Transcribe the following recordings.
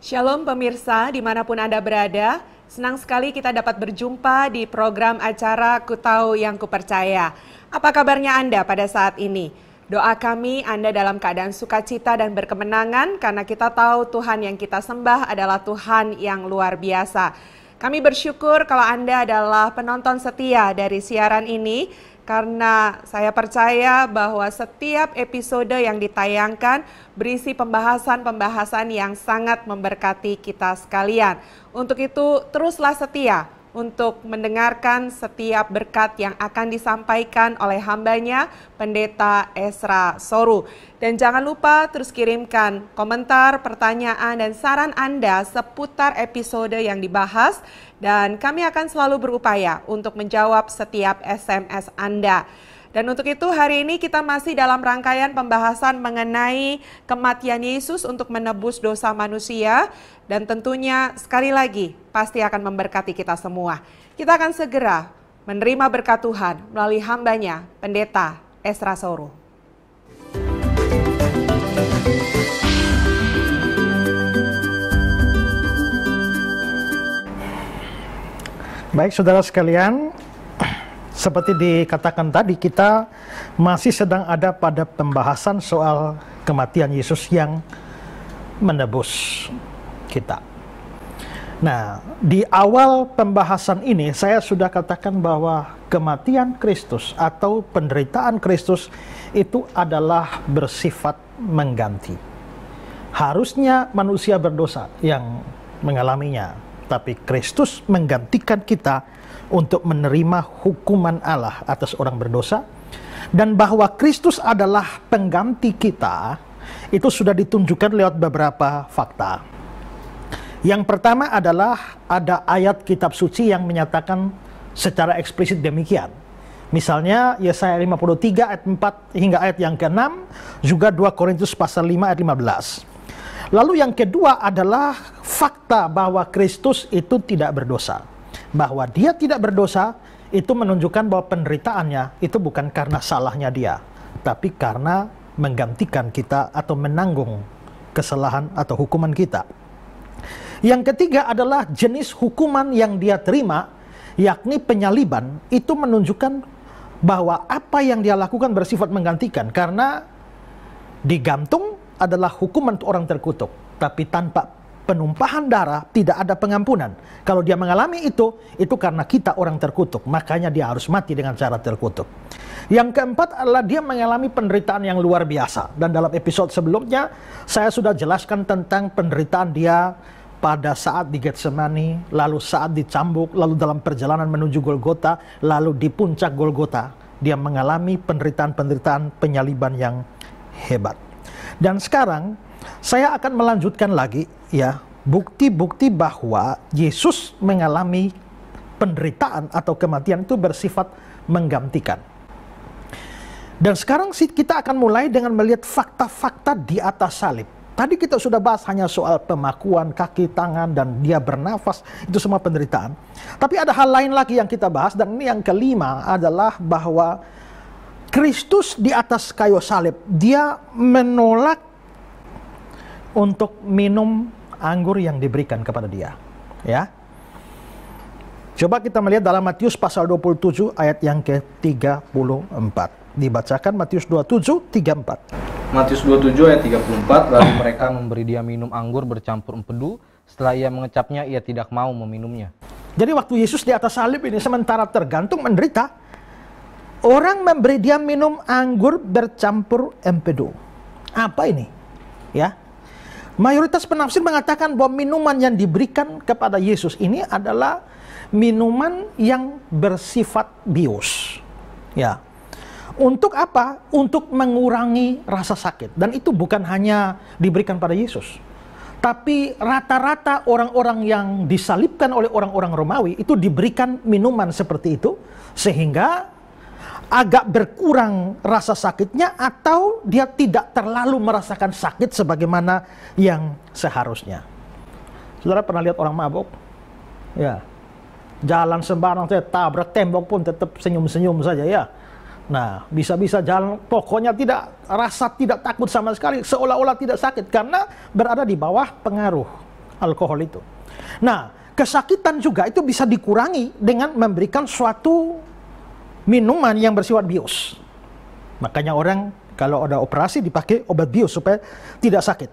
Shalom pemirsa, dimanapun Anda berada, senang sekali kita dapat berjumpa di program acara Ku Tahu Yang Kupercaya. Apa kabarnya Anda pada saat ini? Doa kami Anda dalam keadaan sukacita dan berkemenangan karena kita tahu Tuhan yang kita sembah adalah Tuhan yang luar biasa. Kami bersyukur kalau Anda adalah penonton setia dari siaran ini, karena saya percaya bahwa setiap episode yang ditayangkan berisi pembahasan-pembahasan yang sangat memberkati kita sekalian. Untuk itu, teruslah setia untuk mendengarkan setiap berkat yang akan disampaikan oleh hambanya, Pendeta Ezra Soru. Dan jangan lupa terus kirimkan komentar, pertanyaan, dan saran Anda seputar episode yang dibahas. Dan kami akan selalu berupaya untuk menjawab setiap SMS Anda. Dan untuk itu hari ini kita masih dalam rangkaian pembahasan mengenai kematian Yesus untuk menebus dosa manusia. Dan tentunya sekali lagi pasti akan memberkati kita semua. Kita akan segera menerima berkat Tuhan melalui hambanya Pendeta Ezra Soru. Baik saudara sekalian, seperti dikatakan tadi, kita masih sedang ada pada pembahasan soal kematian Yesus yang menebus kita. Nah, di awal pembahasan ini saya sudah katakan bahwa kematian Kristus atau penderitaan Kristus itu adalah bersifat mengganti. Harusnya manusia berdosa yang mengalaminya, tapi Kristus menggantikan kita untuk menerima hukuman Allah atas orang berdosa. Dan bahwa Kristus adalah pengganti kita, itu sudah ditunjukkan lewat beberapa fakta. Yang pertama adalah ada ayat kitab suci yang menyatakan secara eksplisit demikian. Misalnya Yesaya 53 ayat 4 hingga ayat yang ke-6, juga 2 Korintus pasal 5 ayat 15. Lalu yang kedua adalah fakta bahwa Kristus itu tidak berdosa. Bahwa dia tidak berdosa itu menunjukkan bahwa penderitaannya itu bukan karena salahnya dia, tapi karena menggantikan kita atau menanggung kesalahan atau hukuman kita. Yang ketiga adalah jenis hukuman yang dia terima, yakni penyaliban, itu menunjukkan bahwa apa yang dia lakukan bersifat menggantikan, karena digantung adalah hukuman untuk orang terkutuk, tapi tanpa penumpahan darah tidak ada pengampunan. Kalau dia mengalami itu karena kita orang terkutuk, makanya dia harus mati dengan cara terkutuk. Yang keempat adalah dia mengalami penderitaan yang luar biasa. Dan dalam episode sebelumnya saya sudah jelaskan tentang penderitaan dia pada saat di Getsemani, lalu saat dicambuk, lalu dalam perjalanan menuju Golgota, lalu di puncak Golgota dia mengalami penderitaan penyaliban yang hebat. Dan sekarang saya akan melanjutkan lagi ya, bukti-bukti bahwa Yesus mengalami penderitaan atau kematian itu bersifat menggantikan. Dan sekarang kita akan mulai dengan melihat fakta-fakta di atas salib. Tadi kita sudah bahas hanya soal pemakuan kaki, tangan, dan dia bernafas, itu semua penderitaan. Tapi ada hal lain lagi yang kita bahas, dan ini yang kelima adalah bahwa Kristus di atas kayu salib, dia menolak untuk minum anggur yang diberikan kepada dia. Ya. Coba kita melihat dalam Matius pasal 27 ayat yang ke-34. Dibacakan Matius 27, 34. Matius 27 ayat 34, lalu mereka memberi dia minum anggur bercampur empedu. Setelah ia mengecapnya, ia tidak mau meminumnya. Jadi waktu Yesus di atas salib ini, sementara tergantung menderita, orang memberi dia minum anggur bercampur empedu. Apa ini? Ya. Mayoritas penafsir mengatakan bahwa minuman yang diberikan kepada Yesus ini adalah minuman yang bersifat bius. Ya. Untuk apa? Untuk mengurangi rasa sakit. Dan itu bukan hanya diberikan pada Yesus, tapi rata-rata orang-orang yang disalibkan oleh orang-orang Romawi itu diberikan minuman seperti itu, sehingga agak berkurang rasa sakitnya, atau dia tidak terlalu merasakan sakit sebagaimana yang seharusnya. Saudara pernah lihat orang mabuk? Ya. Jalan sembarang saja, tabrak tembok pun tetap senyum-senyum saja ya. Nah, bisa-bisa jalan, pokoknya tidak takut sama sekali, seolah-olah tidak sakit, karena berada di bawah pengaruh alkohol itu. Nah, kesakitan juga itu bisa dikurangi dengan memberikan suatu minuman yang bersifat bius. Makanya orang kalau ada operasi dipakai obat bius supaya tidak sakit.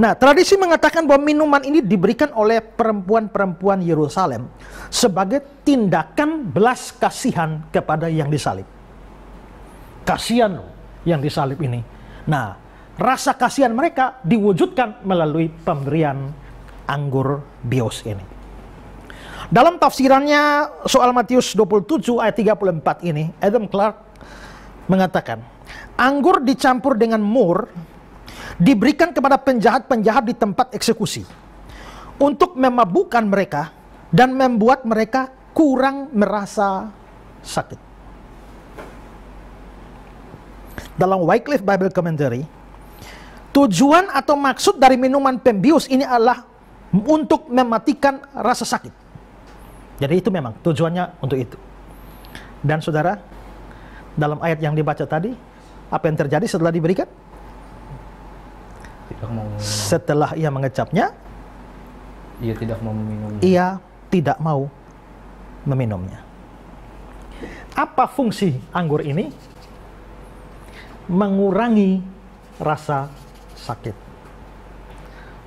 Nah, tradisi mengatakan bahwa minuman ini diberikan oleh perempuan-perempuan Yerusalem sebagai tindakan belas kasihan kepada yang disalib. Kasihan loh yang disalib ini. Nah, rasa kasihan mereka diwujudkan melalui pemberian anggur bius ini. Dalam tafsirannya soal Matius 27 ayat 34 ini, Adam Clark mengatakan, anggur dicampur dengan mur diberikan kepada penjahat-penjahat di tempat eksekusi untuk memabukkan mereka dan membuat mereka kurang merasa sakit. Dalam Wycliffe Bible Commentary, tujuan atau maksud dari minuman pembius ini adalah untuk mematikan rasa sakit. Jadi itu memang tujuannya untuk itu. Dan saudara, dalam ayat yang dibaca tadi, apa yang terjadi setelah diberikan? Tidak mau meminum. Setelah ia mengecapnya, Ia tidak mau meminumnya. ia tidak mau meminumnya. Apa fungsi anggur ini? Mengurangi rasa sakit.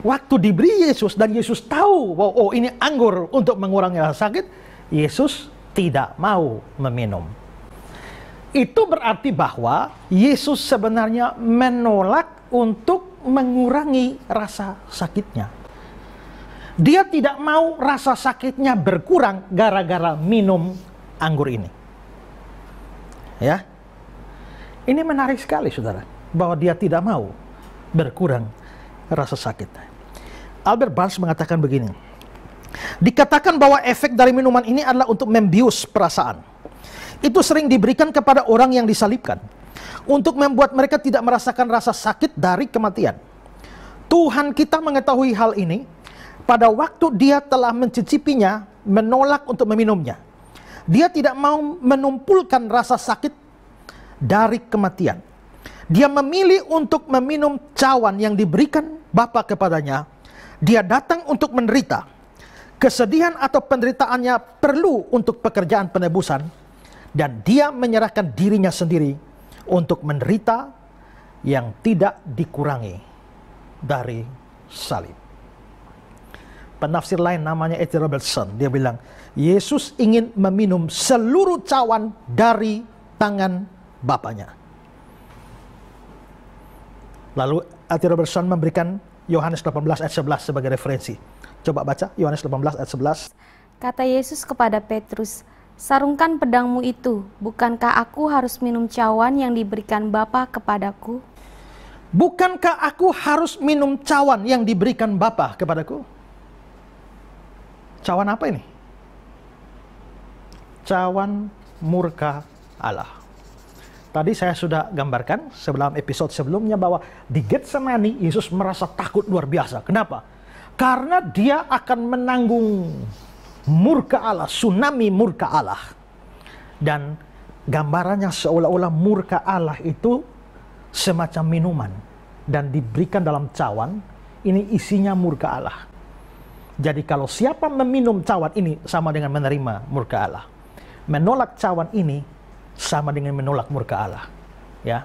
Waktu diberi Yesus dan Yesus tahu bahwa oh ini anggur untuk mengurangi rasa sakit, Yesus tidak mau meminum. Itu berarti bahwa Yesus sebenarnya menolak untuk mengurangi rasa sakitnya. Dia tidak mau rasa sakitnya berkurang gara-gara minum anggur ini. Ya. Ini menarik sekali, saudara, bahwa dia tidak mau berkurang rasa sakit. Albert Barnes mengatakan begini, dikatakan bahwa efek dari minuman ini adalah untuk membius perasaan. Itu sering diberikan kepada orang yang disalibkan untuk membuat mereka tidak merasakan rasa sakit dari kematian. Tuhan kita mengetahui hal ini pada waktu dia telah mencicipinya, menolak untuk meminumnya. Dia tidak mau menumpulkan rasa sakit dari kematian. Dia memilih untuk meminum cawan yang diberikan Bapa kepadanya. Dia datang untuk menderita. Kesedihan atau penderitaannya perlu untuk pekerjaan penebusan, dan dia menyerahkan dirinya sendiri untuk menderita yang tidak dikurangi dari salib. Penafsir lain namanya E.T. Robertson, dia bilang, Yesus ingin meminum seluruh cawan dari tangan Bapaknya. Lalu E.T. Robertson memberikan Yohanes 18 ayat 11 sebagai referensi. Coba baca Yohanes 18 ayat 11. Kata Yesus kepada Petrus, sarungkan pedangmu itu, bukankah aku harus minum cawan yang diberikan Bapa kepadaku? Bukankah aku harus minum cawan yang diberikan Bapa kepadaku? Cawan apa ini? Cawan murka Allah. Tadi saya sudah gambarkan sebelum episode sebelumnya bahwa di Getsemani Yesus merasa takut luar biasa. Kenapa? Karena dia akan menanggung murka Allah, tsunami murka Allah. Dan gambarannya seolah-olah murka Allah itu semacam minuman dan diberikan dalam cawan, ini isinya murka Allah. Jadi kalau siapa meminum cawan ini sama dengan menerima murka Allah. Menolak cawan ini sama dengan menolak murka Allah. Ya.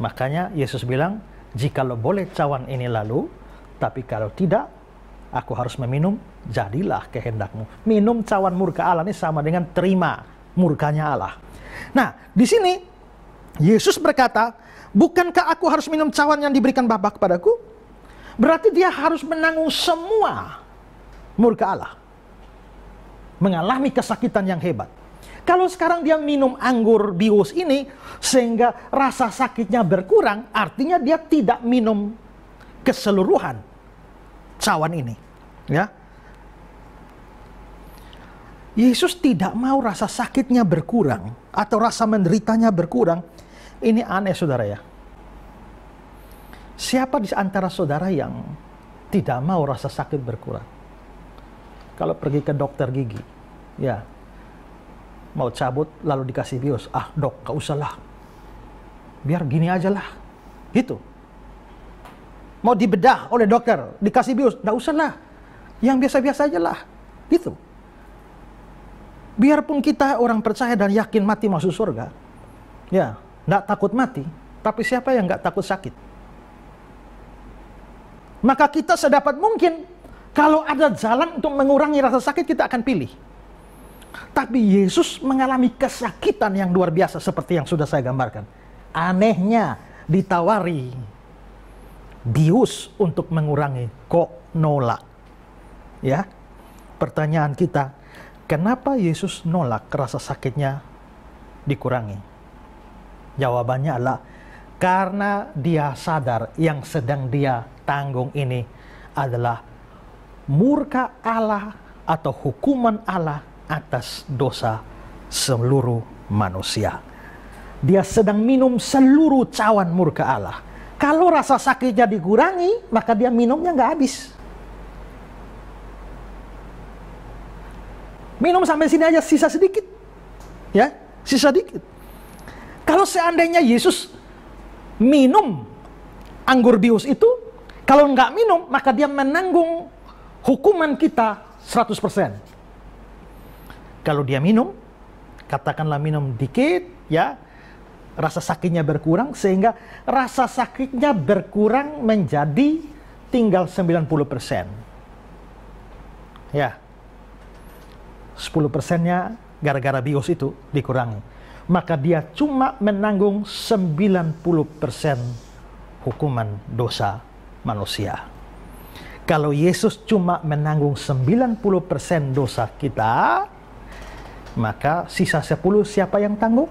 Makanya Yesus bilang, jikalau boleh cawan ini lalu, tapi kalau tidak, aku harus meminum, jadilah kehendakmu. Minum cawan murka Allah ini sama dengan terima murkanya Allah. Nah, di sini Yesus berkata, bukankah aku harus minum cawan yang diberikan Bapa kepadaku? Berarti dia harus menanggung semua murka Allah. Mengalami kesakitan yang hebat. Kalau sekarang dia minum anggur bius ini sehingga rasa sakitnya berkurang, artinya dia tidak minum keseluruhan cawan ini. Ya. Yesus tidak mau rasa sakitnya berkurang atau rasa menderitanya berkurang. Ini aneh, saudara ya. Siapa di antara saudara yang tidak mau rasa sakit berkurang? Kalau pergi ke dokter gigi, ya, mau cabut lalu dikasih bius, ah dok, gak usah lah, biar gini aja lah, gitu. Mau dibedah oleh dokter, dikasih bius, gak usah lah, yang biasa-biasa aja lah. Gitu. Biarpun kita orang percaya dan yakin mati masuk surga, ya, nggak takut mati, tapi siapa yang nggak takut sakit? Maka kita sedapat mungkin, kalau ada jalan untuk mengurangi rasa sakit, kita akan pilih. Tapi Yesus mengalami kesakitan yang luar biasa seperti yang sudah saya gambarkan. Anehnya ditawari bius untuk mengurangi, kok nolak. Ya, pertanyaan kita, kenapa Yesus nolak rasa sakitnya dikurangi? Jawabannya adalah karena dia sadar yang sedang dia tanggung ini adalah murka Allah atau hukuman Allah atas dosa seluruh manusia. Dia sedang minum seluruh cawan murka Allah. Kalau rasa sakitnya dikurangi, maka dia minumnya nggak habis. Minum sampai sini aja, sisa sedikit. Ya, sisa dikit. Kalau seandainya Yesus minum anggur bius itu, kalau nggak minum, maka dia menanggung hukuman kita 100%. Kalau dia minum, katakanlah minum dikit, ya, rasa sakitnya berkurang, sehingga rasa sakitnya berkurang menjadi tinggal 90%. Ya, 10%-nya gara-gara bios itu dikurangi. Maka dia cuma menanggung 90% hukuman dosa manusia. Kalau Yesus cuma menanggung 90% dosa kita, maka sisa 10 siapa yang tanggung?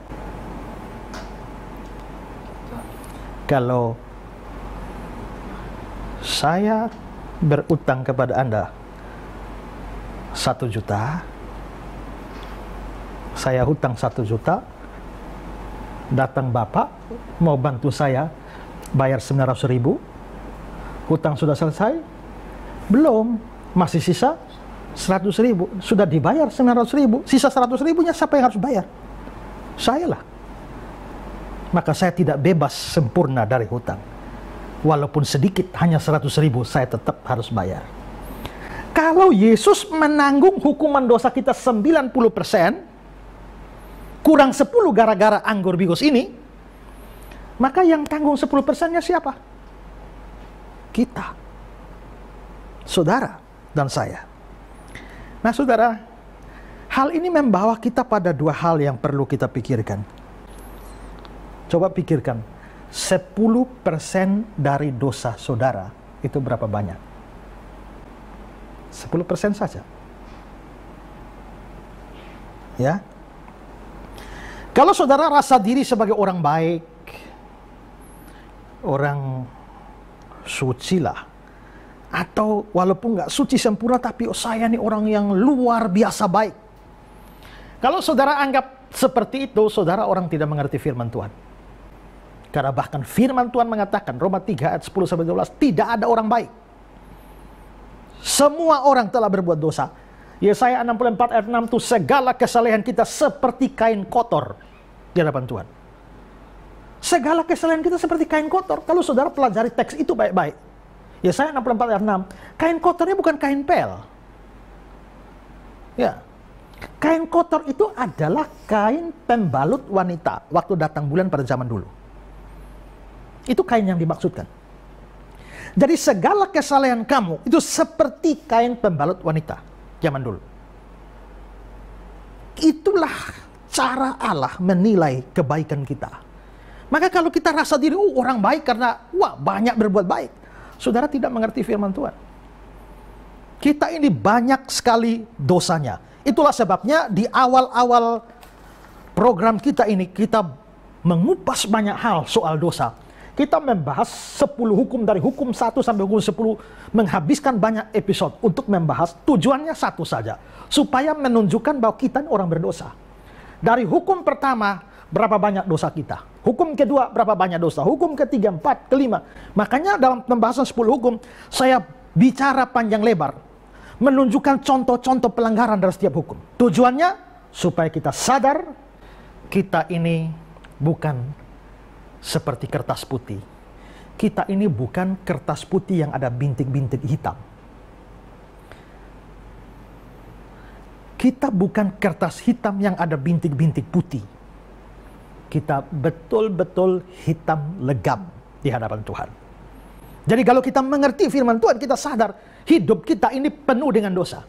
Kalau saya berutang kepada Anda 1 juta, saya hutang 1 juta, datang Bapak mau bantu saya bayar 900.000, hutang sudah selesai? Belum, masih sisa 100.000, sudah dibayar 900.000, sisa 100.000-nya siapa yang harus bayar? Saya lah. Maka saya tidak bebas sempurna dari hutang. Walaupun sedikit, hanya 100.000, saya tetap harus bayar. Kalau Yesus menanggung hukuman dosa kita 90%, kurang 10 gara-gara anggur bius ini, maka yang tanggung 10%-nya siapa? Kita. Saudara dan saya. Nah saudara, hal ini membawa kita pada 2 hal yang perlu kita pikirkan. Coba pikirkan, 10% dari dosa saudara itu berapa banyak? 10% saja. Ya. Kalau saudara rasa diri sebagai orang baik, orang suci lah, atau walaupun nggak suci sempurna, tapi saya nih orang yang luar biasa baik. Kalau saudara anggap seperti itu, saudara orang tidak mengerti firman Tuhan. Karena bahkan firman Tuhan mengatakan, Roma 3 ayat 10-12, tidak ada orang baik. Semua orang telah berbuat dosa. Yesaya 64 ayat 6 itu, segala kesalehan kita seperti kain kotor di hadapan Tuhan. Segala kesalahan kita seperti kain kotor. Kalau saudara pelajari teks itu baik-baik, Yesaya 64 ayat 6, kain kotornya bukan kain pel. Ya, kain kotor itu adalah kain pembalut wanita waktu datang bulan pada zaman dulu. Itu kain yang dimaksudkan. Jadi segala kesalahan kamu itu seperti kain pembalut wanita zaman dulu. Itulah cara Allah menilai kebaikan kita. Maka kalau kita rasa diri orang baik karena banyak berbuat baik, saudara tidak mengerti firman Tuhan. Kita ini banyak sekali dosanya. Itulah sebabnya di awal-awal program kita ini kita mengupas banyak hal soal dosa. Kita membahas 10 hukum dari hukum 1 sampai hukum 10, menghabiskan banyak episode untuk membahas, tujuannya satu saja, supaya menunjukkan bahwa kita orang berdosa. Dari hukum pertama, berapa banyak dosa kita. Hukum kedua, berapa banyak dosa. Hukum ketiga, 4, kelima. Makanya dalam pembahasan 10 hukum, saya bicara panjang lebar, menunjukkan contoh-contoh pelanggaran dari setiap hukum. Tujuannya, supaya kita sadar, kita ini bukan seperti kertas putih. Kita ini bukan kertas putih yang ada bintik-bintik hitam. kita bukan kertas hitam yang ada bintik-bintik putih. Kita betul-betul hitam legam di hadapan Tuhan. Jadi kalau kita mengerti firman Tuhan, kita sadar hidup kita ini penuh dengan dosa.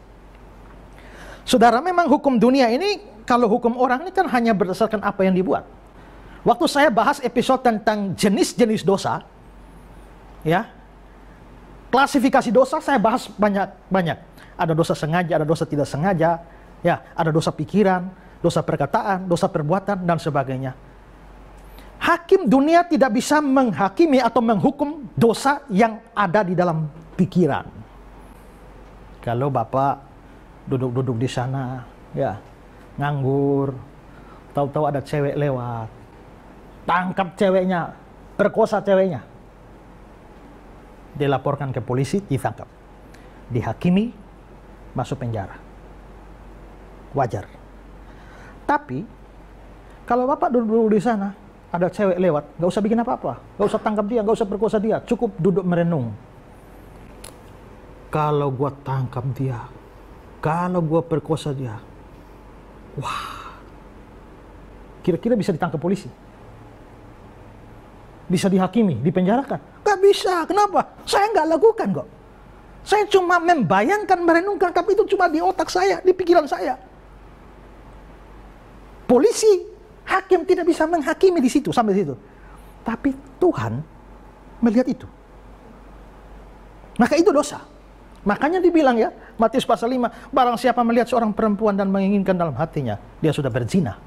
Saudara, memang hukum dunia ini, kalau hukum orang ini kan hanya berdasarkan apa yang dibuat. Waktu saya bahas episode tentang jenis-jenis dosa, ya, klasifikasi dosa saya bahas banyak. Ada dosa sengaja, ada dosa tidak sengaja, ya, ada dosa pikiran, dosa perkataan, dosa perbuatan, dan sebagainya. Hakim dunia tidak bisa menghakimi atau menghukum dosa yang ada di dalam pikiran. Kalau Bapak duduk-duduk di sana, ya, nganggur, tahu-tahu ada cewek lewat, tangkap ceweknya, perkosa ceweknya, dilaporkan ke polisi, ditangkap, dihakimi, masuk penjara. Wajar. Tapi kalau Bapak duduk di sana, ada cewek lewat, nggak usah bikin apa-apa, nggak usah tangkap dia, nggak usah perkosa dia, cukup duduk merenung. Kalau gua tangkap dia, kalau gua perkosa dia, wah, kira-kira bisa ditangkap polisi? Bisa dihakimi, dipenjarakan? Nggak bisa. Kenapa? Saya nggak lakukan kok. Saya cuma membayangkan, merenungkan, tapi itu cuma di otak saya, di pikiran saya. Polisi, hakim tidak bisa menghakimi di situ, sampai situ. Tapi Tuhan melihat itu. Maka itu dosa. Makanya dibilang ya, Matius pasal 5, barang siapa melihat seorang perempuan dan menginginkan dalam hatinya, dia sudah berzina.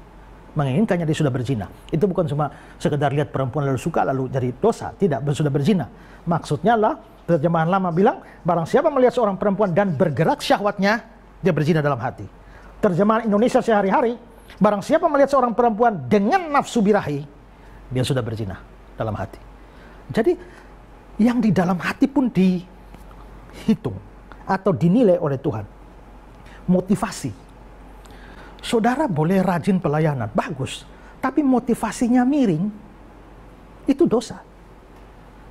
Menginginkannya, dia sudah berzina. Itu bukan cuma sekedar lihat perempuan lalu suka lalu jadi dosa. Tidak, sudah berzina. Maksudnya lah, terjemahan lama bilang, barang siapa melihat seorang perempuan dan bergerak syahwatnya, dia berzina dalam hati. Terjemahan Indonesia sehari-hari, barang siapa melihat seorang perempuan dengan nafsu birahi, dia sudah berzina dalam hati. Jadi, yang di dalam hati pun dihitung atau dinilai oleh Tuhan. Motivasi. Saudara boleh rajin pelayanan, bagus. Tapi motivasinya miring, itu dosa.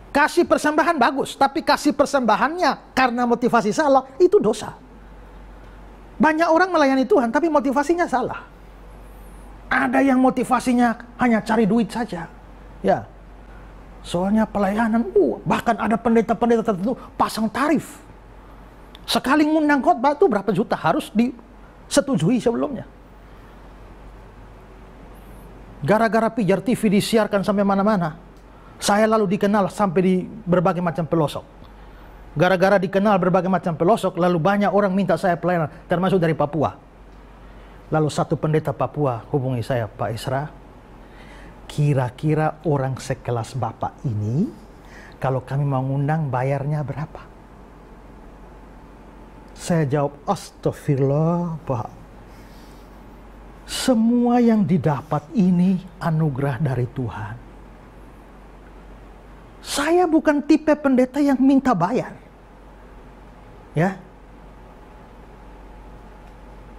Kasih persembahan bagus, tapi kasih persembahannya karena motivasi salah, itu dosa. Banyak orang melayani Tuhan, tapi motivasinya salah. Ada yang motivasinya hanya cari duit saja. Ya, soalnya pelayanan, bahkan ada pendeta-pendeta tertentu pasang tarif. Sekali ngundang khotbah itu berapa juta, harus disetujui sebelumnya. Gara-gara pijar TV disiarkan sampai mana-mana, saya lalu dikenal sampai di berbagai macam pelosok. Gara-gara dikenal berbagai macam pelosok, lalu banyak orang minta saya pelayanan, termasuk dari Papua. Lalu satu pendeta Papua hubungi saya, Pak Isra, kira-kira orang sekelas Bapak ini, kalau kami mau ngundang bayarnya berapa? Saya jawab, astagfirullah Pak. Semua yang didapat ini anugerah dari Tuhan. Saya bukan tipe pendeta yang minta bayar. Ya.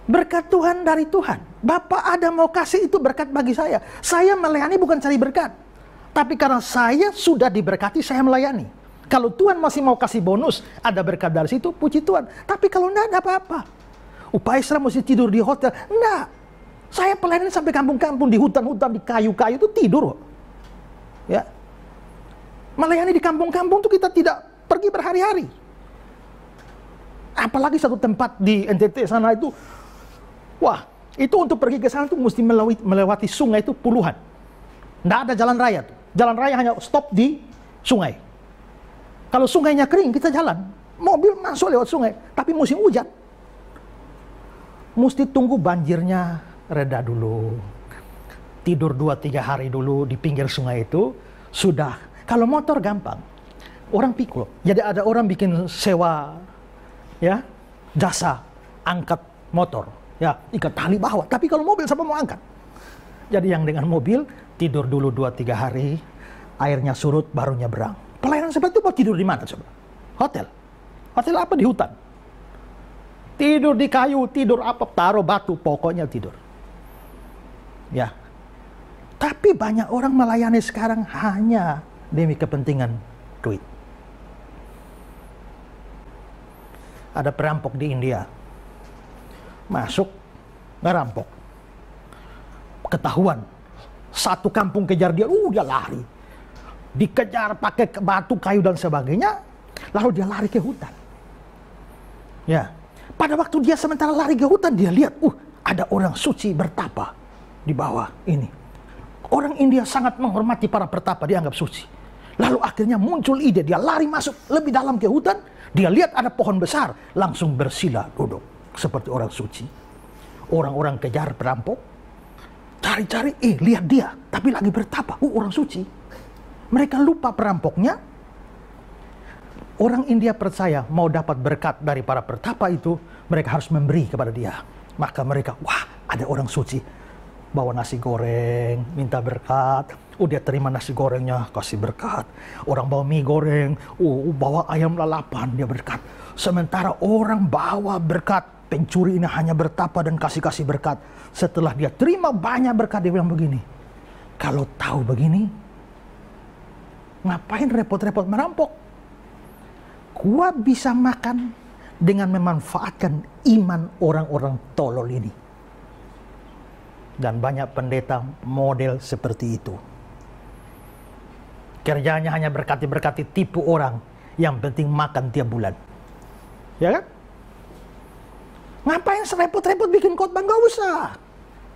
Berkat Tuhan dari Tuhan. Bapak ada mau kasih, itu berkat bagi saya. Saya melayani bukan cari berkat. Tapi karena saya sudah diberkati, saya melayani. Kalau Tuhan masih mau kasih bonus, ada berkat dari situ, puji Tuhan. Tapi kalau enggak ada apa-apa. Pak Isra mesti tidur di hotel. Enggak. Saya pelayanan sampai kampung-kampung, di hutan-hutan, di kayu-kayu itu tidur. Ya. Melayani di kampung-kampung itu kita tidak pergi berhari-hari. Apalagi satu tempat di NTT sana itu, wah, itu untuk pergi ke sana itu mesti melewati sungai itu puluhan. Nggak ada jalan raya tuh. Jalan raya hanya stop di sungai. Kalau sungainya kering, kita jalan. Mobil masuk lewat sungai, tapi musim hujan. Mesti tunggu banjirnya reda dulu. Tidur 2-3 hari dulu di pinggir sungai itu, sudah. Kalau motor gampang. Orang pikul. Jadi ada orang bikin sewa, ya, jasa angkat motor. Ya, ikat tali bawah. Tapi kalau mobil siapa mau angkat? Jadi yang dengan mobil, tidur dulu 2-3 hari, airnya surut, baru nyebrang. Pelayanan seperti itu mau tidur di mana coba? Hotel. Hotel apa? Di hutan. Tidur di kayu, tidur apa, taruh batu, pokoknya tidur. Ya. Tapi banyak orang melayani sekarang hanya demi kepentingan duit. Ada perampok di India. Masuk ngerampok. Ketahuan, satu kampung kejar dia, dia lari. Dikejar pakai batu, kayu dan sebagainya, lalu dia lari ke hutan. Ya, pada waktu dia sementara lari ke hutan, dia lihat, ada orang suci bertapa di bawah ini. Orang India sangat menghormati para pertapa, dianggap suci. Lalu akhirnya muncul ide, dia lari masuk lebih dalam ke hutan, dia lihat ada pohon besar, langsung bersila duduk seperti orang suci. Orang-orang kejar perampok, cari-cari, lihat dia, tapi lagi bertapa, orang suci. Mereka lupa perampoknya. Orang India percaya mau dapat berkat dari para pertapa itu, mereka harus memberi kepada dia. Maka mereka, wah, ada orang suci, bawa nasi goreng, minta berkat. Dia terima nasi gorengnya, kasih berkat. Orang bawa mie goreng, bawa ayam lalapan, dia berkat. Sementara orang bawa berkat, pencuri ini hanya bertapa dan kasih-kasih berkat. Setelah dia terima banyak berkat, dia bilang begini, kalau tahu begini, ngapain repot-repot merampok? Gua bisa makan dengan memanfaatkan iman orang-orang tolol ini. Dan banyak pendeta model seperti itu. Kerjanya hanya berkati-berkati, tipu orang. Yang penting makan tiap bulan. Ya kan? Ngapain serepot-repot bikin khotbah? Nggak usah.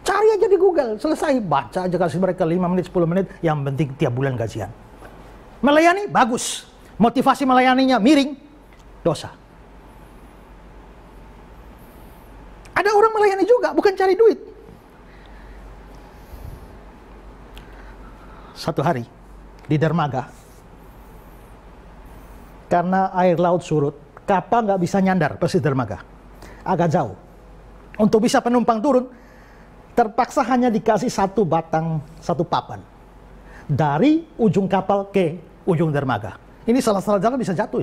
Cari aja di Google, selesai. Baca aja, kasih mereka 5 menit, 10 menit. Yang penting tiap bulan gajian. Melayani, bagus. Motivasi melayaninya miring, dosa. Ada orang melayani juga, bukan cari duit. Satu hari, di dermaga, karena air laut surut, kapal nggak bisa nyandar persis dermaga. Agak jauh. Untuk bisa penumpang turun, terpaksa hanya dikasih satu batang, satu papan. Dari ujung kapal ke ujung dermaga. Ini salah-salah jalan bisa jatuh.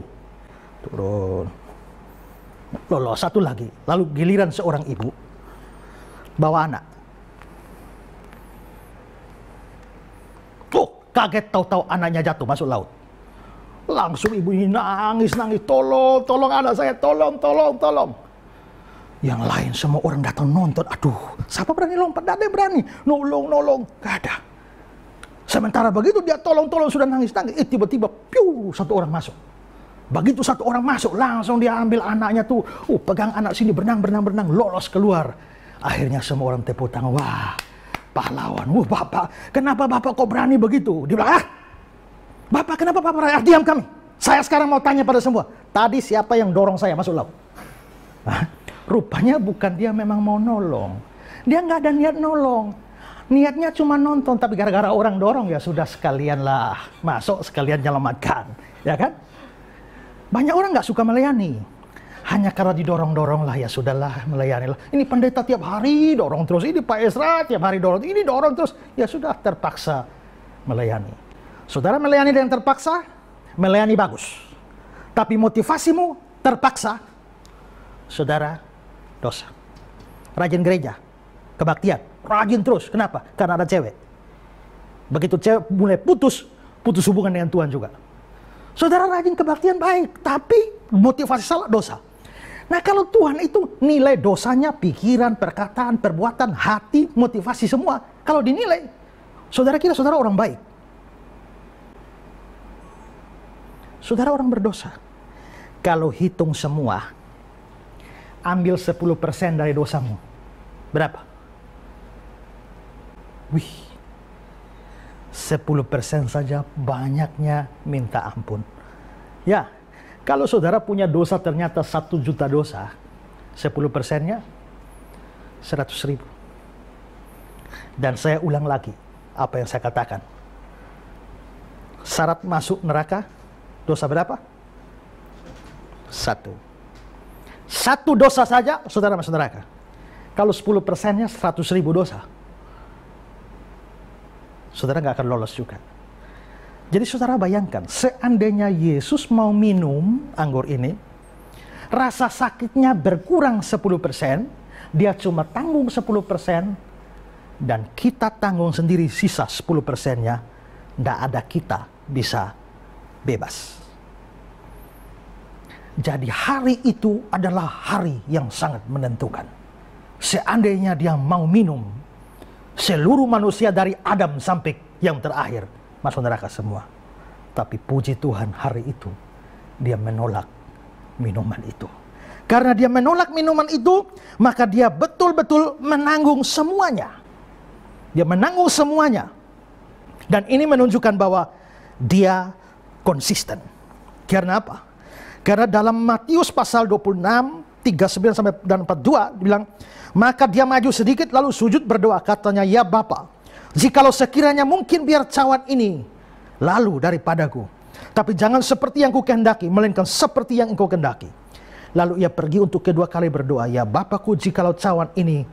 Turun. Lolos, satu lagi. Lalu giliran seorang ibu bawa anak. Kaget tahu-tahu anaknya jatuh masuk laut. Langsung ibu ini nangis, tolong, tolong anak saya, tolong, tolong, tolong. Yang lain semua orang datang nonton. Aduh, siapa berani lompat? Tidak ada yang berani. Nolong, nolong. Gak ada. Sementara begitu dia tolong-tolong sudah nangis-nangis. Tiba-tiba, satu orang masuk. Begitu satu orang masuk, langsung dia ambil anaknya tuh. Pegang anak sini, berenang, lolos keluar. Akhirnya semua orang tepuk tangan. Wah, pahlawan. Bapak, kenapa bapak kok berani begitu? Dia bilang, bapak kenapa bapak berani? Diam kami. Saya sekarang mau tanya pada semua. Tadi siapa yang dorong saya masuk laut? Rupanya bukan dia memang mau nolong. Dia nggak ada niat nolong. Niatnya cuma nonton, tapi gara-gara orang dorong ya sudah sekalian lah masuk, sekalian nyelamatkan, ya kan? Banyak orang nggak suka melayani, hanya karena didorong-dorong lah, ya sudahlah melayani lah. Ini pendeta tiap hari dorong terus, ini Pak Esra tiap hari dorong, ini dorong terus, ya sudah terpaksa melayani. Saudara melayani dengan terpaksa, melayani bagus. Tapi motivasimu terpaksa, saudara dosa. Rajin gereja, kebaktian, rajin terus. Kenapa? Karena ada cewek. Begitu cewek mulai putus hubungan dengan Tuhan juga. Saudara rajin kebaktian baik, tapi motivasi salah, dosa. Nah kalau Tuhan itu nilai dosanya, pikiran, perkataan, perbuatan, hati, motivasi semua. Kalau dinilai, saudara kira saudara orang baik. Saudara orang berdosa. Kalau hitung semua, ambil 10% dari dosamu. Berapa? 10% saja banyaknya minta ampun. Ya, kalau saudara punya dosa ternyata 1 juta dosa, 10%-nya 100.000. Dan saya ulang lagi apa yang saya katakan. Syarat masuk neraka, dosa berapa? 1. 1 dosa saja, saudara masuk neraka. Kalau 10%-nya 100.000 dosa, saudara nggak akan lolos juga. Jadi saudara bayangkan, seandainya Yesus mau minum anggur ini, rasa sakitnya berkurang 10%, dia cuma tanggung 10%, dan kita tanggung sendiri sisa 10%-nya, nggak ada kita bisa bebas. Jadi hari itu adalah hari yang sangat menentukan. seandainya dia mau minum, seluruh manusia dari Adam sampai yang terakhir masuk neraka semua. Tapi puji Tuhan, hari itu dia menolak minuman itu. Karena dia menolak minuman itu, maka dia betul-betul menanggung semuanya. Dia menanggung semuanya. Dan ini menunjukkan bahwa dia konsisten. Karena apa? Karena dalam Matius pasal 26, 39 sampai dan 42 dibilang, maka dia maju sedikit lalu sujud berdoa, katanya, ya Bapa, jikalau sekiranya mungkin biar cawan ini lalu daripadaku, tapi jangan seperti yang kukehendaki, melainkan seperti yang engkau kehendaki. Lalu ia pergi untuk kedua kali berdoa, ya Bapakku, jikalau cawan ini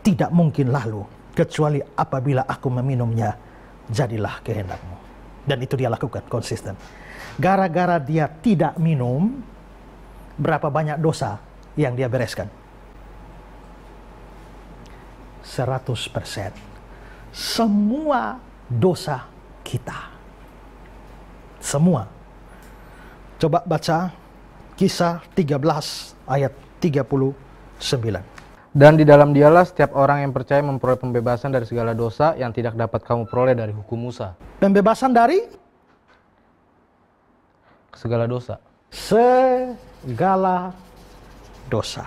tidak mungkin lalu, kecuali apabila aku meminumnya, jadilah kehendakmu. Dan itu dia lakukan konsisten. Gara-gara dia tidak minum, berapa banyak dosa yang dia bereskan? 100%. Semua dosa kita. Semua. Coba baca Kisah 13 ayat 39. Dan di dalam dialah setiap orang yang percaya memperoleh pembebasan dari segala dosa yang tidak dapat kamu peroleh dari hukum Musa. Pembebasan dari Segala dosa. Segala dosa.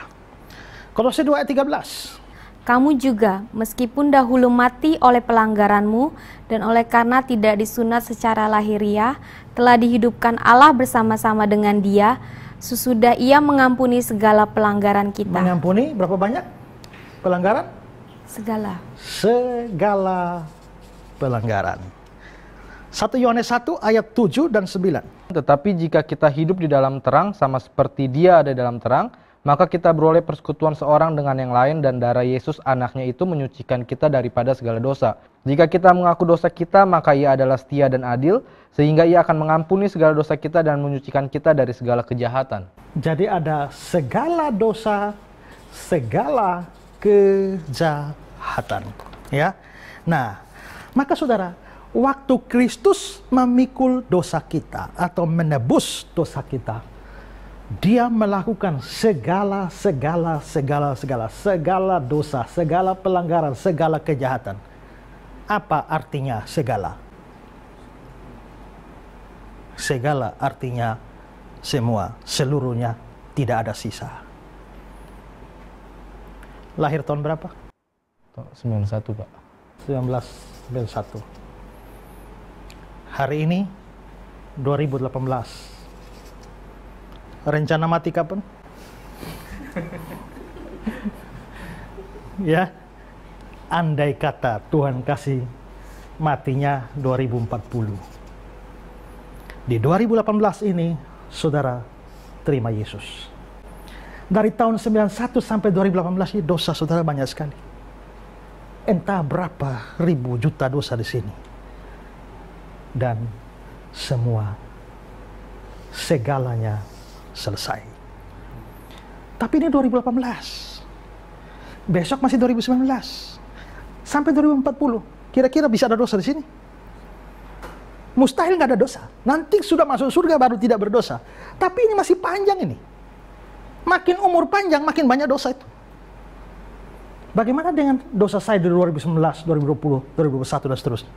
Kolose 2 ayat 13. Kamu juga, meskipun dahulu mati oleh pelanggaranmu dan oleh karena tidak disunat secara lahiriah, telah dihidupkan Allah bersama-sama dengan Dia, sesudah Ia mengampuni segala pelanggaran kita. Mengampuni berapa banyak pelanggaran? Segala pelanggaran. 1 Yohanes 1 ayat 7 dan 9. Tetapi jika kita hidup di dalam terang sama seperti Dia ada dalam terang, maka kita beroleh persekutuan seorang dengan yang lain, dan darah Yesus anaknya itu menyucikan kita daripada segala dosa. Jika kita mengaku dosa kita, maka Ia adalah setia dan adil, sehingga Ia akan mengampuni segala dosa kita dan menyucikan kita dari segala kejahatan. Jadi ada segala dosa, segala kejahatan. Ya. Nah, maka saudara, waktu Kristus memikul dosa kita atau menebus dosa kita, Dia melakukan segala dosa, segala pelanggaran, segala kejahatan. Apa artinya segala? Segala artinya semua, seluruhnya, tidak ada sisa. Lahir tahun berapa? 91, Pak. 1991. Hari ini 2018. Rencana mati kapan? Ya, andai kata Tuhan kasih matinya 2040. Di 2018 ini, saudara terima Yesus. Dari tahun 91 sampai 2018 ini dosa saudara banyak sekali. Entah berapa ribu juta dosa di sini. Dan semua, segalanya selesai. Tapi ini 2018. Besok masih 2019. Sampai 2040. Kira-kira bisa ada dosa di sini? Mustahil nggak ada dosa. Nanti sudah masuk surga baru tidak berdosa. Tapi ini masih panjang ini. Makin umur panjang, makin banyak dosa itu. Bagaimana dengan dosa saya di 2019, 2020, 2021 dan seterusnya?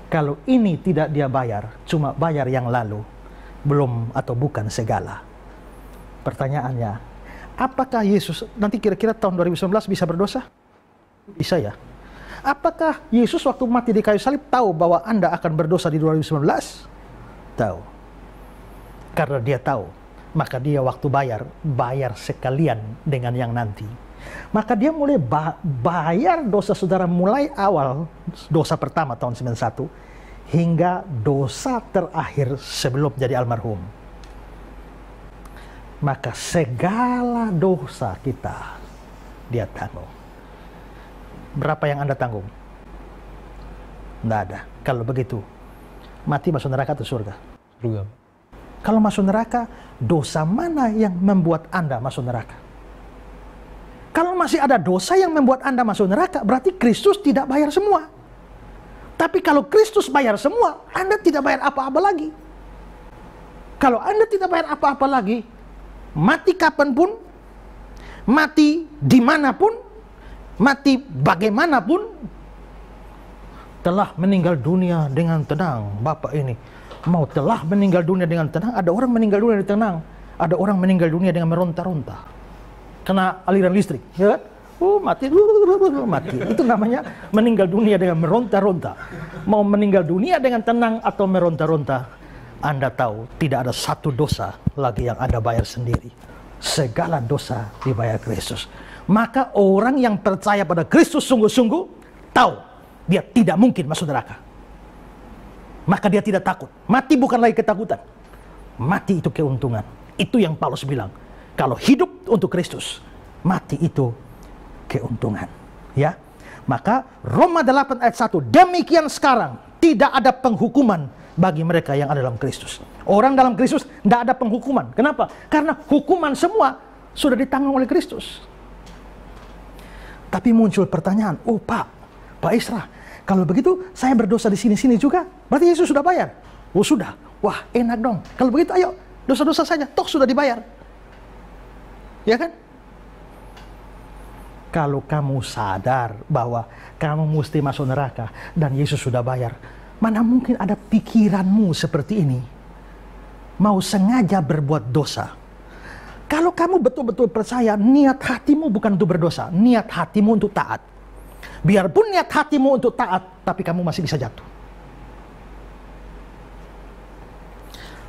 Kalau ini tidak dia bayar, cuma bayar yang lalu, belum atau bukan segala. Pertanyaannya, apakah Yesus nanti kira-kira tahun 2019 bisa berdosa? Bisa ya. Apakah Yesus waktu mati di kayu salib tahu bahwa Anda akan berdosa di 2019? Tahu. Karena dia tahu, maka dia waktu bayar sekalian dengan yang nanti. Maka dia mulai bayar dosa saudara mulai awal, dosa pertama tahun 91, hingga dosa terakhir sebelum jadi almarhum. Maka segala dosa kita dia tanggung. Berapa yang Anda tanggung? Tidak ada. Kalau begitu, mati masuk neraka atau surga? Surga. Kalau masuk neraka, dosa mana yang membuat Anda masuk neraka? Kalau masih ada dosa yang membuat Anda masuk neraka, berarti Kristus tidak bayar semua. Tapi kalau Kristus bayar semua, Anda tidak bayar apa-apa lagi. Kalau Anda tidak bayar apa-apa lagi, mati kapanpun, mati dimanapun, mati bagaimanapun, telah meninggal dunia dengan tenang. Bapak ini mau telah meninggal dunia dengan tenang. Ada orang meninggal dunia dengan tenang, ada orang meninggal dunia dengan meronta-ronta, kena aliran listrik, ya kan? Mati, mati. Itu namanya meninggal dunia dengan meronta-ronta. Mau meninggal dunia dengan tenang atau meronta-ronta, Anda tahu tidak ada satu dosa lagi yang Anda bayar sendiri. Segala dosa dibayar Kristus. Maka orang yang percaya pada Kristus sungguh-sungguh tahu dia tidak mungkin masuk neraka. Maka dia tidak takut. Mati bukan lagi ketakutan. Mati itu keuntungan. Itu yang Paulus bilang. Kalau hidup untuk Kristus, mati itu keuntungan. Ya. Maka Roma 8 ayat 1, demikian sekarang tidak ada penghukuman bagi mereka yang ada dalam Kristus. Orang dalam Kristus tidak ada penghukuman. Kenapa? Karena hukuman semua sudah ditanggung oleh Kristus. Tapi muncul pertanyaan, Pak Isra, kalau begitu saya berdosa di sini-sini juga, berarti Yesus sudah bayar? Oh sudah, wah enak dong. Kalau begitu ayo, dosa-dosa saja, toh sudah dibayar. Ya kan? Kalau kamu sadar bahwa kamu mesti masuk neraka dan Yesus sudah bayar, mana mungkin ada pikiranmu seperti ini, mau sengaja berbuat dosa. Kalau kamu betul-betul percaya niat hatimu bukan untuk berdosa, niat hatimu untuk taat. Biarpun niat hatimu untuk taat, tapi kamu masih bisa jatuh.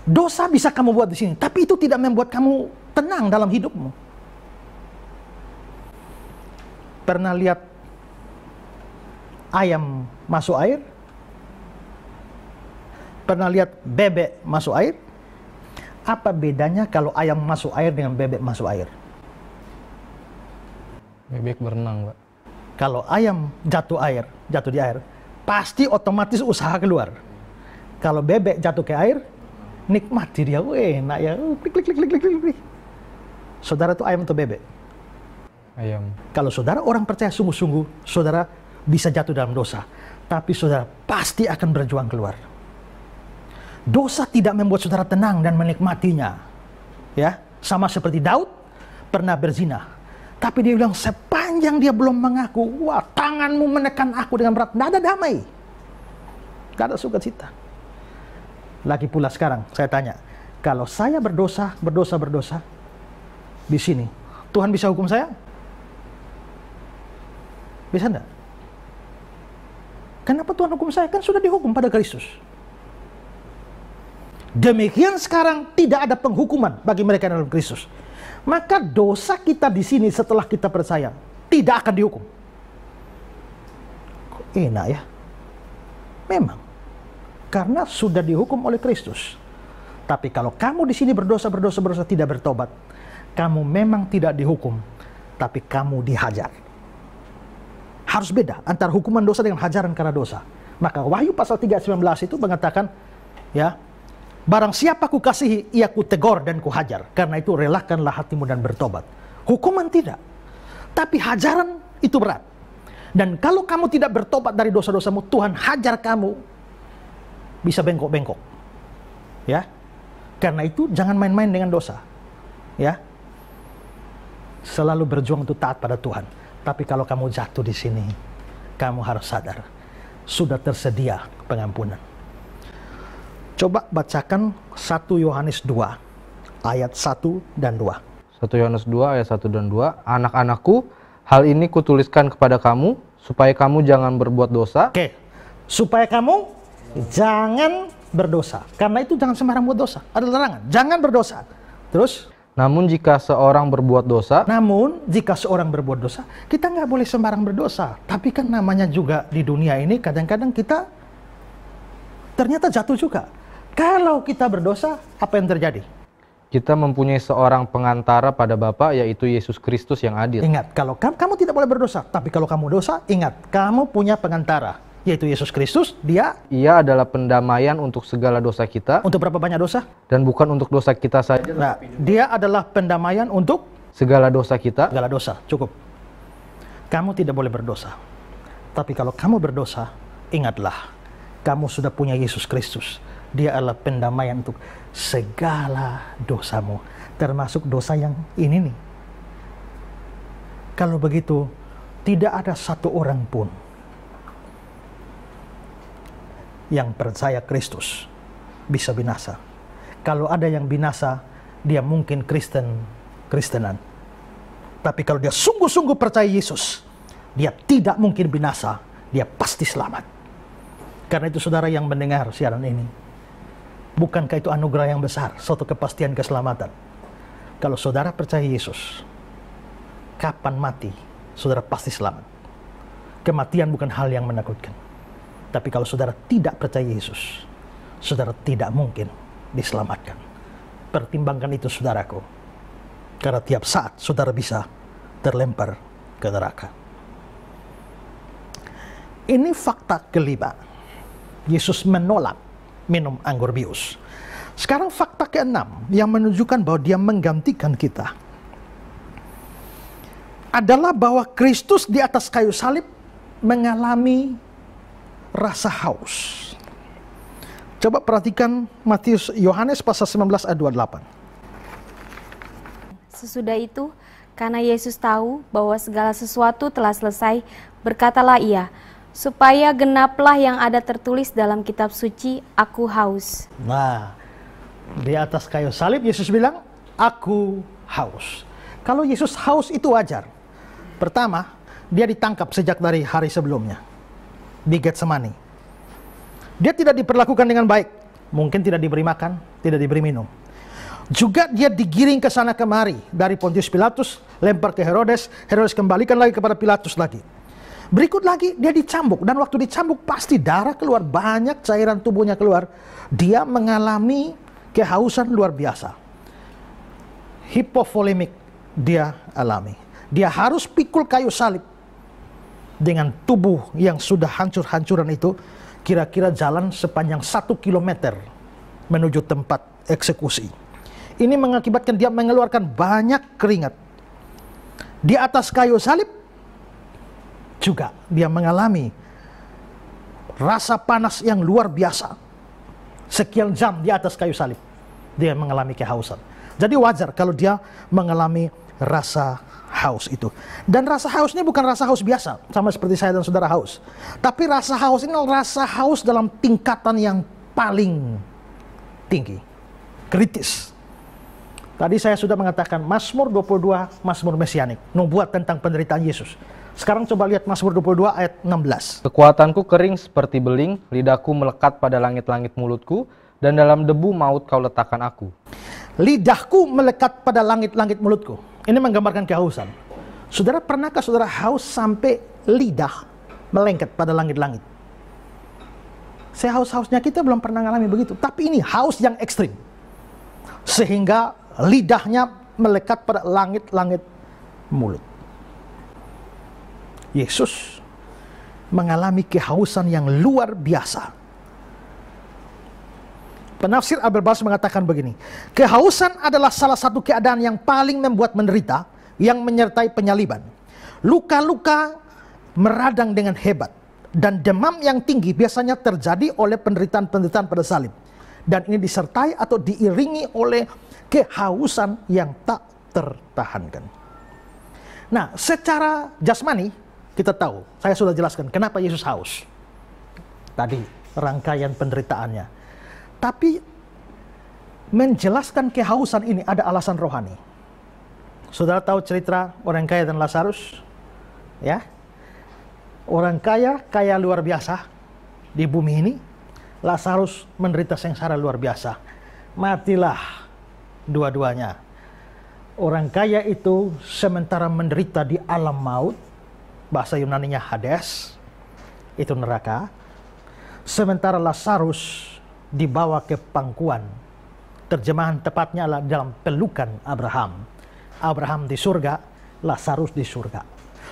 Dosa bisa kamu buat di sini, tapi itu tidak membuat kamu tenang dalam hidupmu. Pernah lihat ayam masuk air? Pernah lihat bebek masuk air? Apa bedanya kalau ayam masuk air dengan bebek masuk air? Bebek berenang, Pak. Kalau ayam jatuh di air, pasti otomatis usaha keluar. Kalau bebek jatuh ke air, nikmati dia, enak ya, klik. Saudara itu ayam atau bebek? Ayam. Kalau saudara orang percaya sungguh-sungguh, saudara bisa jatuh dalam dosa, tapi saudara pasti akan berjuang keluar. Dosa tidak membuat saudara tenang dan menikmatinya. Ya, sama seperti Daud pernah berzina, tapi dia bilang sepanjang dia belum mengaku, wah tanganmu menekan aku dengan berat, tidak ada damai, tidak ada sukacita. Lagi pula sekarang saya tanya, kalau saya berdosa di sini, Tuhan bisa hukum saya? Bisa enggak? Kenapa Tuhan hukum saya? Kan sudah dihukum pada Kristus. Demikian sekarang tidak ada penghukuman bagi mereka dalam Kristus. Maka dosa kita di sini setelah kita percaya tidak akan dihukum. Kok enak ya? Memang. Karena sudah dihukum oleh Kristus. Tapi kalau kamu di sini berdosa tidak bertobat, kamu memang tidak dihukum, tapi kamu dihajar. Harus beda antara hukuman dosa dengan hajaran karena dosa. Maka Wahyu pasal 3:19 itu mengatakan, ya, barang siapa ku kasihi, ia ku tegur dan ku hajar. Karena itu relakanlah hatimu dan bertobat. Hukuman tidak, tapi hajaran itu berat. Dan kalau kamu tidak bertobat dari dosa-dosamu, Tuhan hajar kamu, bisa bengkok-bengkok. Ya, karena itu jangan main-main dengan dosa. Ya, selalu berjuang untuk taat pada Tuhan. Tapi kalau kamu jatuh di sini, kamu harus sadar, sudah tersedia pengampunan. Coba bacakan 1 Yohanes 2, ayat 1 dan 2. 1 Yohanes 2 ayat 1 dan 2. Anak-anakku, hal ini kutuliskan kepada kamu, supaya kamu jangan berbuat dosa. Oke, supaya kamu jangan berdosa. Karena itu jangan sembarang buat dosa. Ada larangan, jangan berdosa. Terus? Namun jika seorang berbuat dosa, kita nggak boleh sembarang berdosa. Tapi kan namanya juga di dunia ini kadang-kadang kita ternyata jatuh juga. Kalau kita berdosa, apa yang terjadi? Kita mempunyai seorang pengantara pada Bapa, yaitu Yesus Kristus yang adil. Ingat, kalau kamu tidak boleh berdosa. Tapi kalau kamu dosa, ingat, kamu punya pengantara, yaitu Yesus Kristus. Ia adalah pendamaian untuk segala dosa kita. Untuk berapa banyak dosa? Dan bukan untuk dosa kita saja. Nah, dia adalah pendamaian untuk segala dosa kita. Segala dosa, cukup. Kamu tidak boleh berdosa. Tapi kalau kamu berdosa, ingatlah, kamu sudah punya Yesus Kristus. Dia adalah pendamaian untuk segala dosamu, termasuk dosa yang ini nih. Kalau begitu, tidak ada satu orang pun yang percaya Kristus bisa binasa. Kalau ada yang binasa, dia mungkin Kristenan. Tapi kalau dia sungguh-sungguh percaya Yesus, dia tidak mungkin binasa, dia pasti selamat. Karena itu saudara yang mendengar siaran ini, bukankah itu anugerah yang besar, suatu kepastian keselamatan? Kalau saudara percaya Yesus, kapan mati, saudara pasti selamat. Kematian bukan hal yang menakutkan. Tapi kalau saudara tidak percaya Yesus, saudara tidak mungkin diselamatkan. Pertimbangkan itu saudaraku. Karena tiap saat saudara bisa terlempar ke neraka. Ini fakta kelima. Yesus menolak minum anggur bius. Sekarang fakta keenam yang menunjukkan bahwa dia menggantikan kita adalah bahwa Kristus di atas kayu salib mengalami rasa haus. Coba perhatikan Yohanes pasal 19 ayat 28. Sesudah itu, karena Yesus tahu bahwa segala sesuatu telah selesai, berkatalah ia, supaya genaplah yang ada tertulis dalam kitab suci, aku haus. Nah, di atas kayu salib Yesus bilang, aku haus. Kalau Yesus haus itu wajar. Pertama, dia ditangkap sejak dari hari sebelumnya di Getsemani. Dia tidak diperlakukan dengan baik. Mungkin tidak diberi makan, tidak diberi minum. Juga dia digiring ke sana kemari. Dari Pontius Pilatus, lempar ke Herodes. Herodes kembalikan lagi kepada Pilatus lagi. Berikut lagi dia dicambuk. Dan waktu dicambuk pasti darah keluar. Banyak cairan tubuhnya keluar. Dia mengalami kehausan luar biasa. Hipovolemik dia alami. Dia harus pikul kayu salib. Dengan tubuh yang sudah hancur-hancuran itu, kira-kira jalan sepanjang 1 kilometer menuju tempat eksekusi. Ini mengakibatkan dia mengeluarkan banyak keringat. Di atas kayu salib juga dia mengalami rasa panas yang luar biasa. Sekian jam di atas kayu salib dia mengalami kehausan. Jadi wajar kalau dia mengalami rasa haus itu. Dan rasa haus ini bukan rasa haus biasa, sama seperti saya dan saudara haus. Tapi rasa haus ini rasa haus dalam tingkatan yang paling tinggi, kritis. Tadi saya sudah mengatakan Mazmur 22, Mazmur Mesianik, nubuat tentang penderitaan Yesus. Sekarang coba lihat Mazmur 22 ayat 16. Kekuatanku kering seperti beling, lidahku melekat pada langit-langit mulutku, dan dalam debu maut kau letakkan aku. Lidahku melekat pada langit-langit mulutku. Ini menggambarkan kehausan. Saudara, pernahkah saudara haus sampai lidah melengket pada langit-langit? Sehaus-hausnya kita belum pernah mengalami begitu. Tapi ini haus yang ekstrim. Sehingga lidahnya melekat pada langit-langit mulut. Yesus mengalami kehausan yang luar biasa. Penafsir Abel Bas mengatakan begini, kehausan adalah salah satu keadaan yang paling membuat menderita, yang menyertai penyaliban. Luka-luka meradang dengan hebat, dan demam yang tinggi biasanya terjadi oleh penderitaan-penderitaan pada salib. Dan ini disertai atau diiringi oleh kehausan yang tak tertahankan. Nah, secara jasmani, kita tahu, saya sudah jelaskan kenapa Yesus haus. Tadi, rangkaian penderitaannya. Tapi menjelaskan kehausan ini ada alasan rohani. Saudara tahu cerita orang kaya dan Lazarus? Ya. Orang kaya luar biasa di bumi ini. Lazarus menderita sengsara luar biasa. Matilah dua-duanya. Orang kaya itu sementara menderita di alam maut, bahasa Yunaninya Hades, itu neraka. Sementara Lazarus dibawa ke pangkuan. Terjemahan tepatnya adalah dalam pelukan Abraham. Abraham di surga, Lazarus di surga.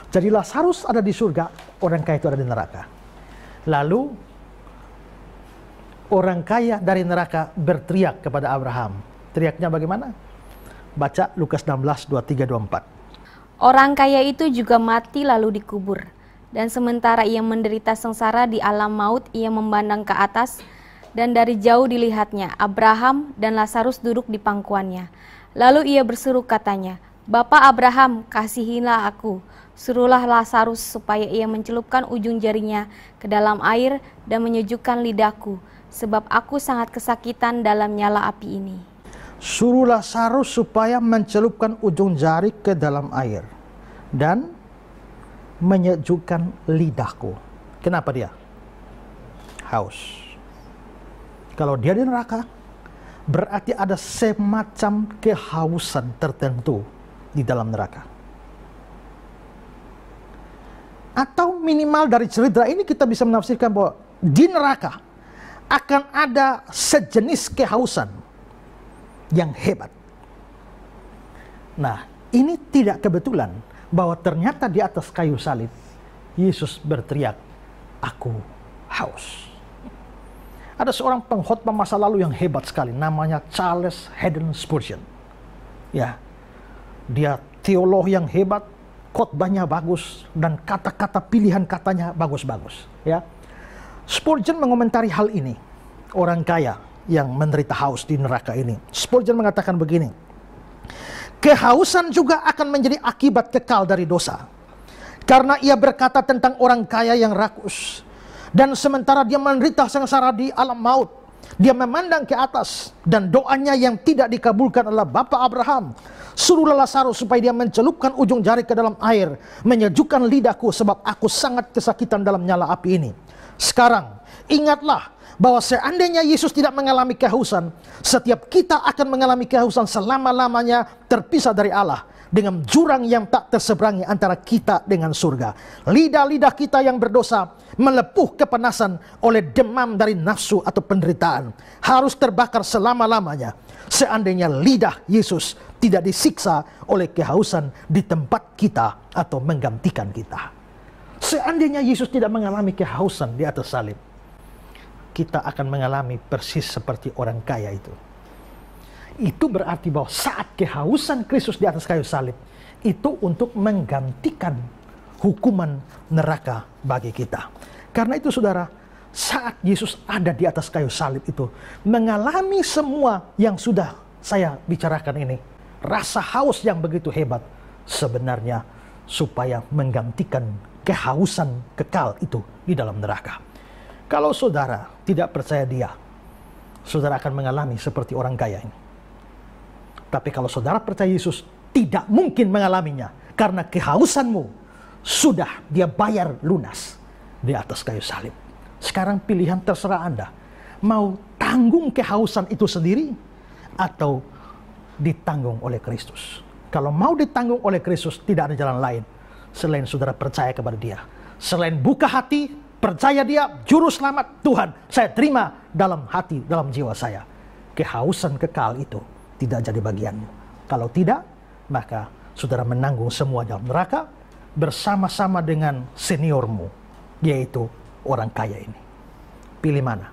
Jadi Lazarus ada di surga, orang kaya itu ada di neraka. Lalu orang kaya dari neraka berteriak kepada Abraham. Teriaknya bagaimana? Baca Lukas 16, 23, 24. Orang kaya itu juga mati lalu dikubur. Dan sementara ia menderita sengsara di alam maut, ia memandang ke atas, dan dari jauh dilihatnya Abraham dan Lazarus duduk di pangkuannya. Lalu ia berseru katanya, Bapak Abraham, kasihilah aku. Suruhlah Lazarus supaya ia mencelupkan ujung jarinya ke dalam air dan menyejukkan lidahku, sebab aku sangat kesakitan dalam nyala api ini. Suruh Lazarus supaya mencelupkan ujung jari ke dalam air dan menyejukkan lidahku. Kenapa dia? Haus. Kalau dia di neraka, berarti ada semacam kehausan tertentu di dalam neraka. Atau minimal dari cerita ini kita bisa menafsirkan bahwa di neraka akan ada sejenis kehausan yang hebat. Nah, ini tidak kebetulan bahwa ternyata di atas kayu salib Yesus berteriak, "Aku haus." Ada seorang pengkhotbah masa lalu yang hebat sekali, namanya Charles Haddon Spurgeon. Ya, dia teolog yang hebat, khotbahnya bagus, dan kata-kata pilihan katanya bagus-bagus. Ya, Spurgeon mengomentari hal ini, orang kaya yang menderita haus di neraka ini. Spurgeon mengatakan begini, kehausan juga akan menjadi akibat kekal dari dosa. Karena ia berkata tentang orang kaya yang rakus. Dan sementara dia menderita sengsara di alam maut, dia memandang ke atas dan doanya yang tidak dikabulkan adalah Bapak Abraham. Suruhlah Lazarus supaya dia mencelupkan ujung jari ke dalam air, menyejukkan lidahku sebab aku sangat kesakitan dalam nyala api ini. Sekarang, ingatlah bahwa seandainya Yesus tidak mengalami kehausan, setiap kita akan mengalami kehausan selama-lamanya terpisah dari Allah, dengan jurang yang tak terseberangi antara kita dengan surga. Lidah-lidah kita yang berdosa melepuh kepanasan oleh demam dari nafsu atau penderitaan, harus terbakar selama-lamanya. Seandainya lidah Yesus tidak disiksa oleh kehausan di tempat kita atau menggantikan kita. Seandainya Yesus tidak mengalami kehausan di atas salib, kita akan mengalami persis seperti orang kaya itu. Itu berarti bahwa saat kehausan Kristus di atas kayu salib, itu untuk menggantikan hukuman neraka bagi kita. Karena itu saudara, saat Yesus ada di atas kayu salib itu, mengalami semua yang sudah saya bicarakan ini, rasa haus yang begitu hebat, sebenarnya supaya menggantikan kehausan kekal itu di dalam neraka. Kalau saudara tidak percaya dia, saudara akan mengalami seperti orang kaya ini. Tapi kalau saudara percaya Yesus, tidak mungkin mengalaminya. Karena kehausanmu sudah dia bayar lunas di atas kayu salib. Sekarang pilihan terserah Anda. Mau tanggung kehausan itu sendiri atau ditanggung oleh Kristus. Kalau mau ditanggung oleh Kristus, tidak ada jalan lain selain saudara percaya kepada dia. Selain buka hati, percaya dia, juru selamat Tuhan, saya terima dalam hati, dalam jiwa saya. Kehausan kekal itu tidak jadi bagianmu. Kalau tidak, maka saudara menanggung semua dalam neraka bersama-sama dengan seniormu, yaitu orang kaya ini. Pilih mana?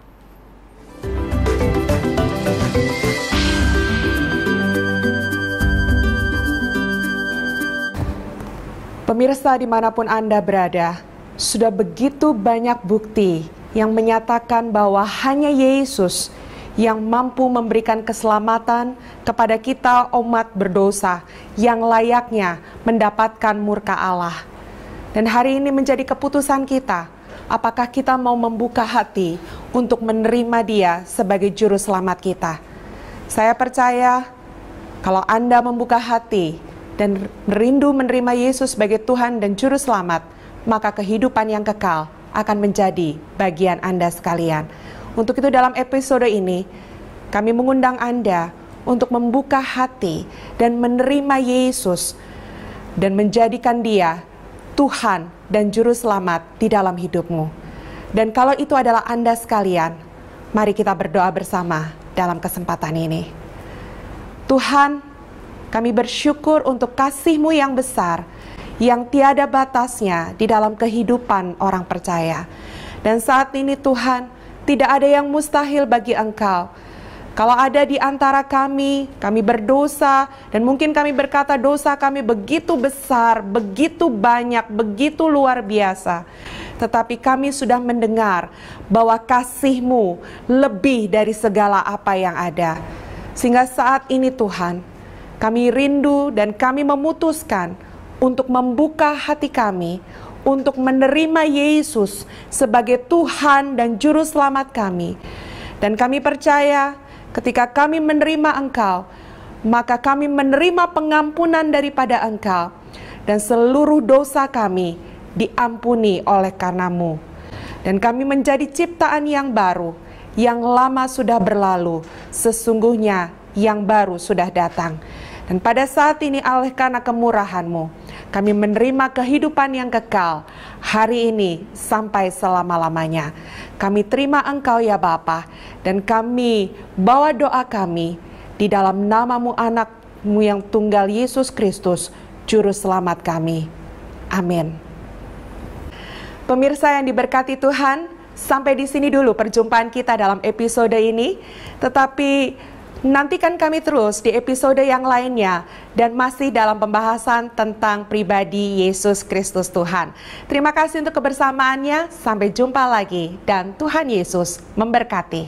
Pemirsa dimanapun Anda berada, sudah begitu banyak bukti yang menyatakan bahwa hanya Yesus yang mampu memberikan keselamatan kepada kita umat berdosa yang layaknya mendapatkan murka Allah. Dan hari ini menjadi keputusan kita, apakah kita mau membuka hati untuk menerima Dia sebagai juru selamat kita. Saya percaya kalau Anda membuka hati dan merindu menerima Yesus sebagai Tuhan dan juru selamat, maka kehidupan yang kekal akan menjadi bagian Anda sekalian. Untuk itu dalam episode ini, kami mengundang Anda untuk membuka hati dan menerima Yesus dan menjadikan Dia Tuhan dan Juru Selamat di dalam hidupmu. Dan kalau itu adalah Anda sekalian, mari kita berdoa bersama dalam kesempatan ini. Tuhan, kami bersyukur untuk kasih-Mu yang besar, yang tiada batasnya di dalam kehidupan orang percaya. Dan saat ini Tuhan, tidak ada yang mustahil bagi Engkau. Kalau ada di antara kami berdosa, dan mungkin kami berkata dosa kami begitu besar, begitu banyak, begitu luar biasa. Tetapi kami sudah mendengar bahwa kasih-Mu lebih dari segala apa yang ada. Sehingga saat ini Tuhan, Kami rindu dan kami memutuskan untuk membuka hati kami, untuk menerima Yesus sebagai Tuhan dan Juru Selamat kami. Dan kami percaya ketika kami menerima Engkau, maka kami menerima pengampunan daripada Engkau, dan seluruh dosa kami diampuni oleh karena-Mu. Dan kami menjadi ciptaan yang baru, yang lama sudah berlalu, sesungguhnya yang baru sudah datang. Dan pada saat ini oleh karena kemurahan-Mu, kami menerima kehidupan yang kekal hari ini sampai selama-lamanya. Kami terima Engkau ya Bapa, dan kami bawa doa kami di dalam nama-Mu, anak-Mu yang tunggal, Yesus Kristus, Juru Selamat kami. Amin. Pemirsa yang diberkati Tuhan, sampai di sini dulu perjumpaan kita dalam episode ini. Tetapi nantikan kami terus di episode yang lainnya dan masih dalam pembahasan tentang pribadi Yesus Kristus Tuhan. Terima kasih untuk kebersamaannya. Sampai jumpa lagi dan Tuhan Yesus memberkati.